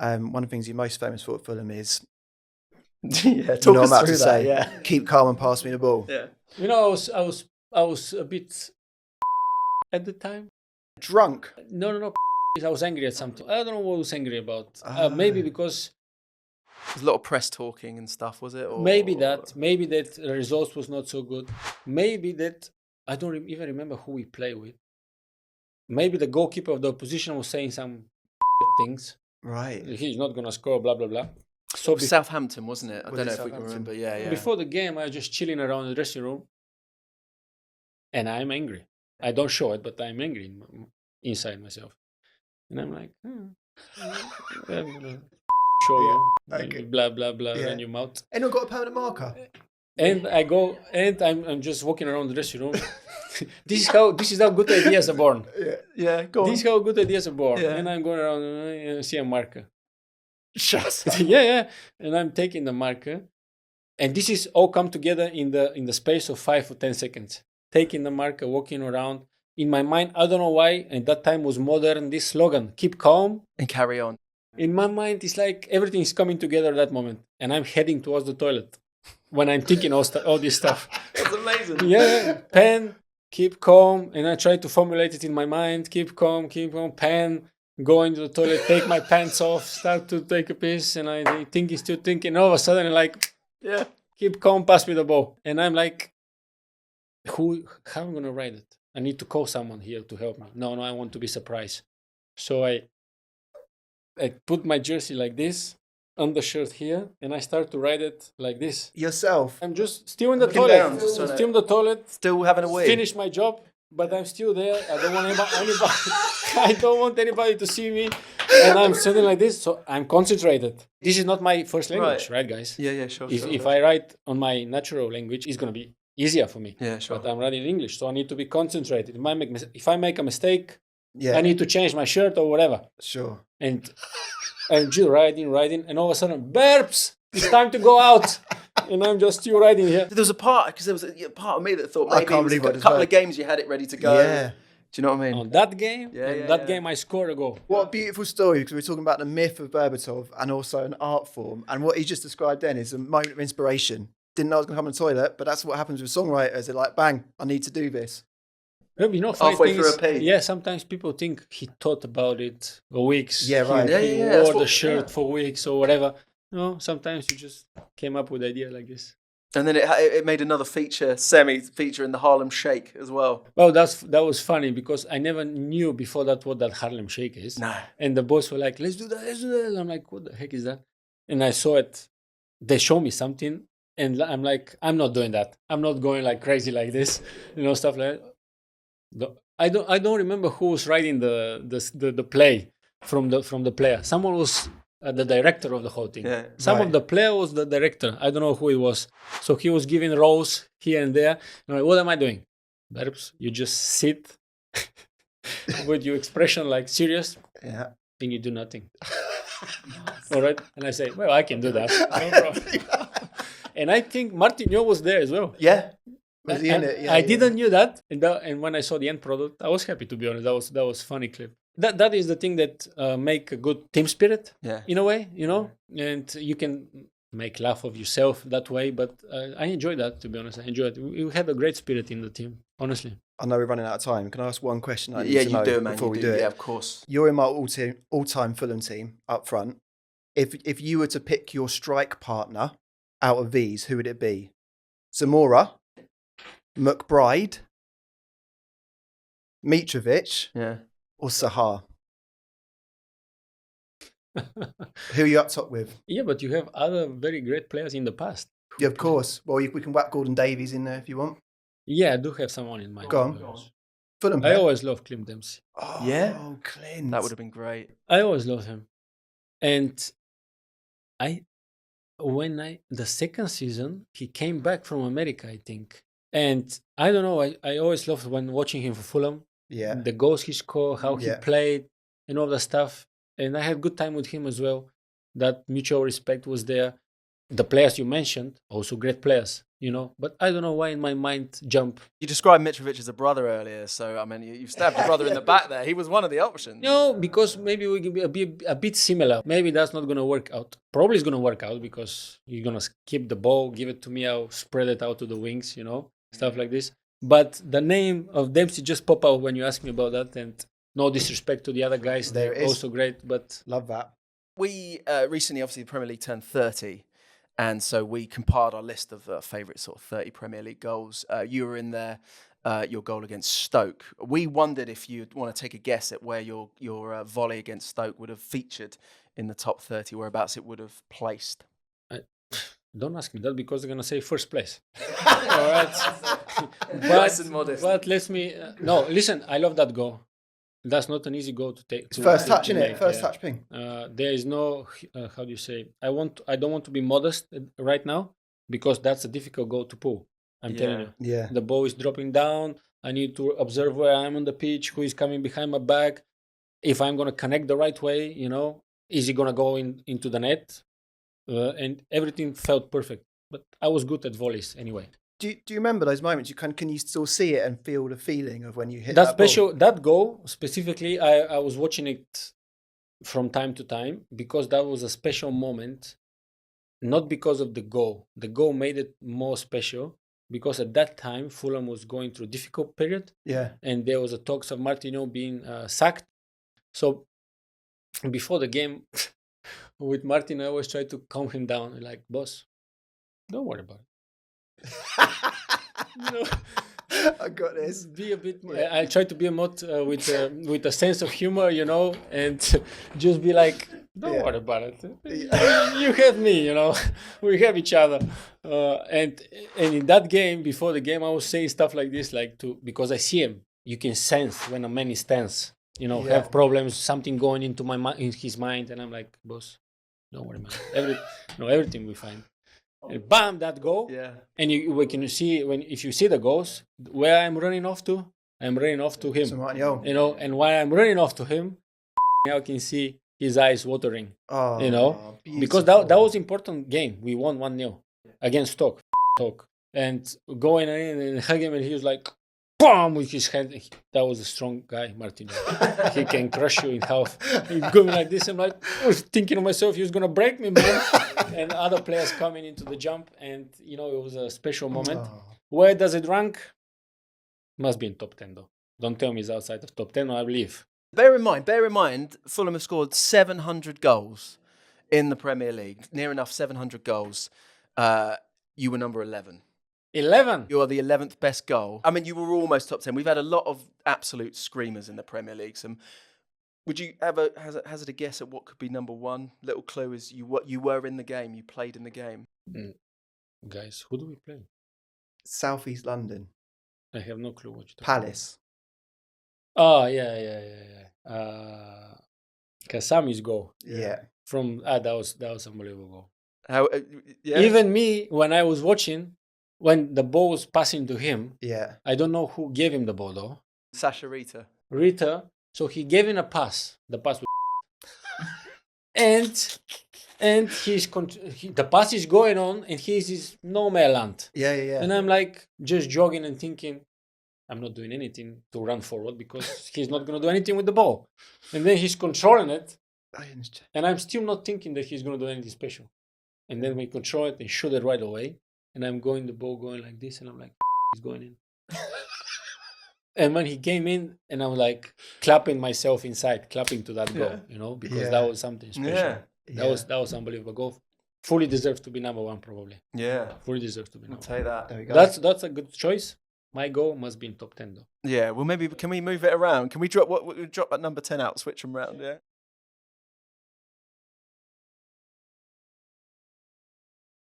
one of the things you're most famous for at Fulham is Yeah, talk us through that. Yeah, keep calm and pass me the ball. yeah. You know, I was a bit at the time. Drunk. No. I was angry at something. I don't know what I was angry about. Maybe because There's a lot of press talking and stuff, was it? Or... maybe that the results was not so good. Maybe that I don't even remember who we play with. Maybe the goalkeeper of the opposition was saying some things. Right. He's not gonna score. Blah blah blah. So Southampton, wasn't it? I Was don't it know if we can Southampton? remember. Yeah. before the game, I was just chilling around the dressing room, and I'm angry. I don't show it, but I'm angry inside myself, and I'm like, I'm gonna show you, okay. blah blah blah, Yeah. run your mouth. Anyone got a permanent marker? And I go, and I'm just walking around the dressing room. This is how good ideas are born. Yeah, go on. This is how good ideas are born. Yeah. And I'm going around and I see a marker. Shut up. yeah. And I'm taking the marker. And this is all come together in the space of 5 or 10 seconds. Taking the marker, walking around. In my mind, I don't know why, and that time was modern, this slogan, keep calm. And carry on. In my mind, it's like everything is coming together at that moment. And I'm heading towards the toilet when I'm thinking all this stuff. That's amazing. Yeah, pen, keep calm. And I try to formulate it in my mind, keep calm, pen, go into the toilet, take my pants off, start to take a piss. And I think he's still thinking. All of a sudden, I'm like, Yeah. keep calm, pass me the ball. And I'm like, how am I going to write it? I need to call someone here to help me. No, I want to be surprised. So I put my jersey like this, undershirt here, and I start to write it like this. Yourself. I'm just still in the Looking toilet. down, just trying to- Still in the toilet. Still having a wee. Finish my job, but I'm still there. I don't want anybody. I don't want anybody to see me. And I'm sitting like this, so I'm concentrated. This is not my first language, right guys? Yeah, sure. If I write on my natural language, it's going to be easier for me. Yeah, sure. But I'm writing in English, so I need to be concentrated. If I make a mistake, Yeah. I need to change my shirt or whatever. Sure. And I'm just writing, and all of a sudden, Berbs, it's time to go out. And I'm just still writing here. There was a part, because there was a part of me that thought I maybe can't it was believe a what it's couple like. of games you had it ready to go. Yeah. Do you know what I mean? On that game, Yeah. game I scored a goal. What a beautiful story, because we're talking about the myth of Berbatov and also an art form. And what he just described then is a moment of inspiration. Didn't know I was going to come in the toilet, but that's what happens with songwriters. They're like, bang, I need to do this. You know, funny Halfway thing through is, a page. yeah, sometimes people think he thought about it for weeks. Yeah, right. He Yeah, that's wore the what- shirt yeah. for weeks or whatever. No, sometimes you just came up with an idea like this. And then it made another semi-feature in the Harlem Shake as well. Well, that was funny because I never knew before that what that Harlem Shake is. No. And the boys were like, let's do that. And I'm like, what the heck is that? And I saw it. They show me something. And I'm like, I'm not doing that. I'm not going like crazy like this. Stuff like that. I don't remember who was writing the play from the player. Someone was the director of the whole thing. Yeah, Some of the player was the director. I don't know who it was. So he was giving roles here and there. And I'm like, what am I doing? Berbs, you just sit with your expression like serious, Yeah. and you do nothing. All right. And I say, well, I can do that. No problem. And I think Martinho was there as well. Yeah. Was he in it? Yeah, I yeah. didn't knew that. And when I saw the end product, I was happy, to be honest. That was funny clip. That is the thing that make a good team spirit. Yeah. In a way, and you can make laugh of yourself that way. But I enjoy that, to be honest. I enjoy it. We had a great spirit in the team, honestly. I know we're running out of time. Can I ask one question? I need Yeah, to you know do, man. Before You we do. do it. Yeah, of course. You're in my all-time Fulham team up front. If you were to pick your strike partner out of these, who would it be? Zamora, McBride, Mitrovic, Yeah. or Sahar? Who are you up top with? Yeah, but you have other very great players in the past. Yeah, of course. Well, we can whack Gordon Davies in there if you want. Yeah, I do have someone in mind. Go on. to be honest. Fulham. I always love Clint Dempsey. Oh, Yeah? Clint. That would have been great. I always love him. And the second season, he came back from America, I think. And I don't know, I always loved when watching him for Fulham. Yeah. The goals he scored, how he Yeah. played, and all that stuff. And I had good time with him as well. That mutual respect was there. the players you mentioned, also great players, you know. But I don't know why in my mind jump. You described Mitrovic as a brother earlier, so I mean, you stabbed your brother in the back there. He was one of the options. No, because maybe we can be a bit similar. Maybe that's not going to work out. Probably it's going to work out because you're going to keep the ball, give it to me, I'll spread it out to the wings, you know, stuff like this. But the name of Dempsey just popped out when you asked me about that. And no disrespect to the other guys. There it They're is. also great. But Love that. We recently, obviously, the Premier League turned 30. And so we compiled our list of favourite sort of 30 Premier League goals. You were in there, your goal against Stoke. We wondered if you'd want to take a guess at where your volley against Stoke would have featured in the top 30, whereabouts it would have placed. don't ask me that because they're going to say first place. All right. Nice and modest. But let me... no, listen, I love that goal. That's not an easy goal to take. It's first touch, to innit? make, First yeah. touch ping. There is no how do you say? I don't want to be modest right now because that's a difficult goal to pull. I'm telling you. Yeah. The ball is dropping down. I need to observe where I'm on the pitch, who is coming behind my back. If I'm gonna connect the right way, you know, is he gonna go into the net? And everything felt perfect. But I was good at volleys anyway. Do you remember those moments? Can you still see it and feel the feeling of when you hit That that ball? special that goal specifically, I was watching it from time to time because that was a special moment, not because of the goal. The goal made it more special because at that time Fulham was going through a difficult period, Yeah. and there was a talks of Martino being sacked. So before the game with Martin, I always try to calm him down, like, boss, don't worry about it. You know, I got this. be a bit more, I try to be a mod with a sense of humor, you know, and just be like, don't worry about it. You have me, you know, we have each other. And in that game, before the game, I was saying stuff like this, because I see him. You can sense when a man is tense, you know, have problems, something going into in his mind, and I'm like, boss, don't worry, man. Everything we find. And bam, that goal. Yeah. And if you see the goals, where I'm running off to, I'm running off to him. So Martial. You know, and while I'm running off to him, I can see his eyes watering. Oh, You know, because beautiful. that was important game. We won 1-0 against Stoke. And going in and hug him, and he was like, BAM! With his hand. That was a strong guy, Martino. He can crush you in half. He's going like this. I'm like, I was thinking to myself, he was going to break me, man. And other players coming into the jump. And, you know, it was a special moment. Oh. Where does it rank? Must be in top 10, though. Don't tell me it's outside of top 10 or I believe. Bear in mind, Fulham have scored 700 goals in the Premier League. Near enough 700 goals. You were number 11. 11. You are the 11th best goal. I mean, you were almost top 10. We've had a lot of absolute screamers in the Premier League. Would you have hazard a guess at what could be number one? Little clue is you were in the game. You played in the game. Guys, who do we play? Southeast London. I have no clue what you're talking Palace. about. Oh, yeah. Kasami's goal. Yeah. That was unbelievable goal. How? Yeah. Even me, when I was watching, when the ball was passing to him, Yeah. I don't know who gave him the ball though. Sasha Rita. So he gave him a pass. The pass was and the pass is going on, and he's no man land. Yeah. And I'm like just jogging and thinking, I'm not doing anything to run forward because he's not going to do anything with the ball. And then he's controlling it, and I'm still not thinking that he's going to do anything special. And then we control it and shoot it right away. And I'm the ball going like this, and I'm like, he's going in. And when he came in, and I'm like clapping myself inside, clapping to that goal, you know, because that was something special. That was unbelievable goal. Fully deserves to be number one, probably. Yeah. Fully deserves to be I'll number take that. There we go. That's a good choice. My goal must be in top 10 though. Yeah. Well, maybe can we move it around? Can we drop that number 10 out, switch them around? Yeah.